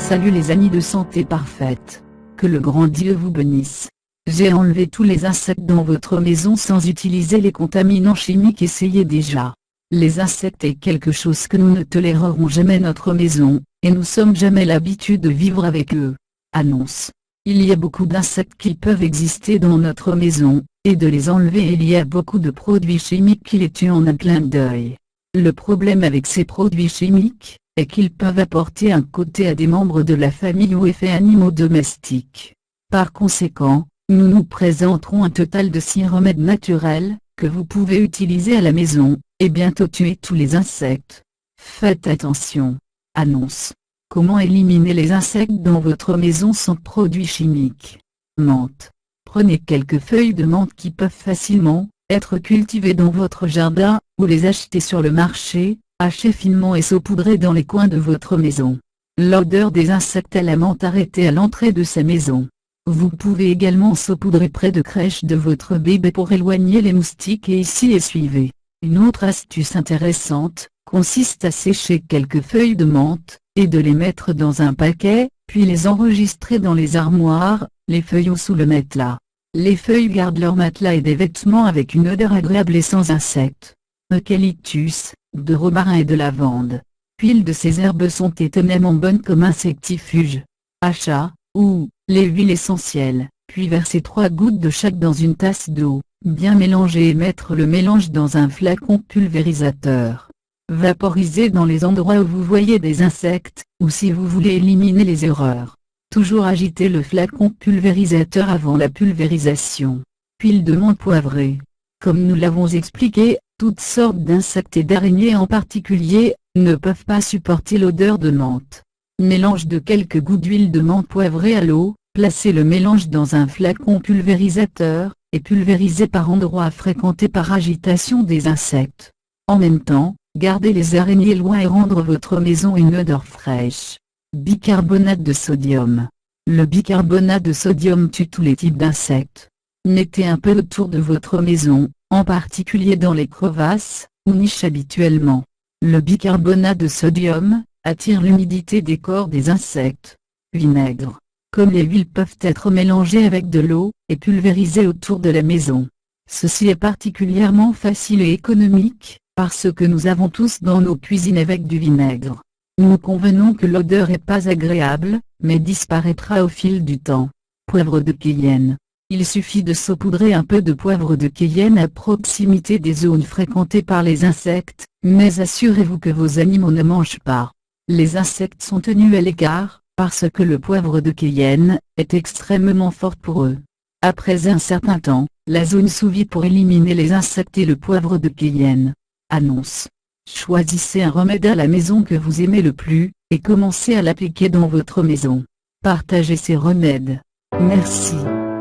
Salut les amis de santé parfaite. Que le grand Dieu vous bénisse. J'ai enlevé tous les insectes dans votre maison sans utiliser les contaminants chimiques. Essayez déjà. Les insectes est quelque chose que nous ne tolérerons jamais dans notre maison, et nous sommes jamais l'habitude de vivre avec eux. Annonce. Il y a beaucoup d'insectes qui peuvent exister dans notre maison, et de les enlever il y a beaucoup de produits chimiques qui les tuent en un clin d'œil. Le problème avec ces produits chimiques, est qu'ils peuvent apporter un côté à des membres de la famille ou effets animaux domestiques. Par conséquent, nous nous présenterons un total de 6 remèdes naturels, que vous pouvez utiliser à la maison, et bientôt tuer tous les insectes. Faites attention. Annonce. Comment éliminer les insectes dans votre maison sans produits chimiques? Menthe. Prenez quelques feuilles de menthe qui peuvent facilement être cultivées dans votre jardin, ou les acheter sur le marché, hachez finement et saupoudrez dans les coins de votre maison. L'odeur des insectes à la menthe arrêtez à l'entrée de sa maison. Vous pouvez également saupoudrer près de crèche de votre bébé pour éloigner les moustiques et ici et suivez. Une autre astuce intéressante, consiste à sécher quelques feuilles de menthe, et de les mettre dans un paquet, puis les enregistrer dans les armoires, les feuilles ou sous le matelas. Les feuilles gardent leur matelas et des vêtements avec une odeur agréable et sans insectes. Eucalyptus, de romarin et de lavande. L'huile de ces herbes sont étonnamment bonnes comme insectifuges. Achat, ou, les huiles essentielles, puis versez 3 gouttes de chaque dans une tasse d'eau, bien mélanger et mettre le mélange dans un flacon pulvérisateur. Vaporisez dans les endroits où vous voyez des insectes, ou si vous voulez éliminer les erreurs. Toujours agiter le flacon pulvérisateur avant la pulvérisation. Huile de menthe poivrée. Comme nous l'avons expliqué, toutes sortes d'insectes et d'araignées en particulier, ne peuvent pas supporter l'odeur de menthe. Mélange de quelques gouttes d'huile de menthe poivrée à l'eau, placez le mélange dans un flacon pulvérisateur, et pulvérisez par endroits fréquentés par agitation des insectes. En même temps, gardez les araignées loin et rendre votre maison une odeur fraîche. Bicarbonate de sodium. Le bicarbonate de sodium tue tous les types d'insectes. Mettez un peu autour de votre maison, en particulier dans les crevasses, ou niches habituellement. Le bicarbonate de sodium attire l'humidité des corps des insectes. Vinaigre. Comme les huiles peuvent être mélangées avec de l'eau, et pulvérisées autour de la maison. Ceci est particulièrement facile et économique, parce que nous avons tous dans nos cuisines avec du vinaigre. Nous convenons que l'odeur est pas agréable, mais disparaîtra au fil du temps. Poivre de Cayenne. Il suffit de saupoudrer un peu de poivre de Cayenne à proximité des zones fréquentées par les insectes, mais assurez-vous que vos animaux ne mangent pas. Les insectes sont tenus à l'écart, parce que le poivre de Cayenne est extrêmement fort pour eux. Après un certain temps, la zone sous vide pour éliminer les insectes et le poivre de Cayenne. Annonce. Choisissez un remède à la maison que vous aimez le plus, et commencez à l'appliquer dans votre maison. Partagez ces remèdes. Merci.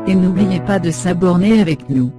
Et n'oubliez pas de s'abonner avec nous.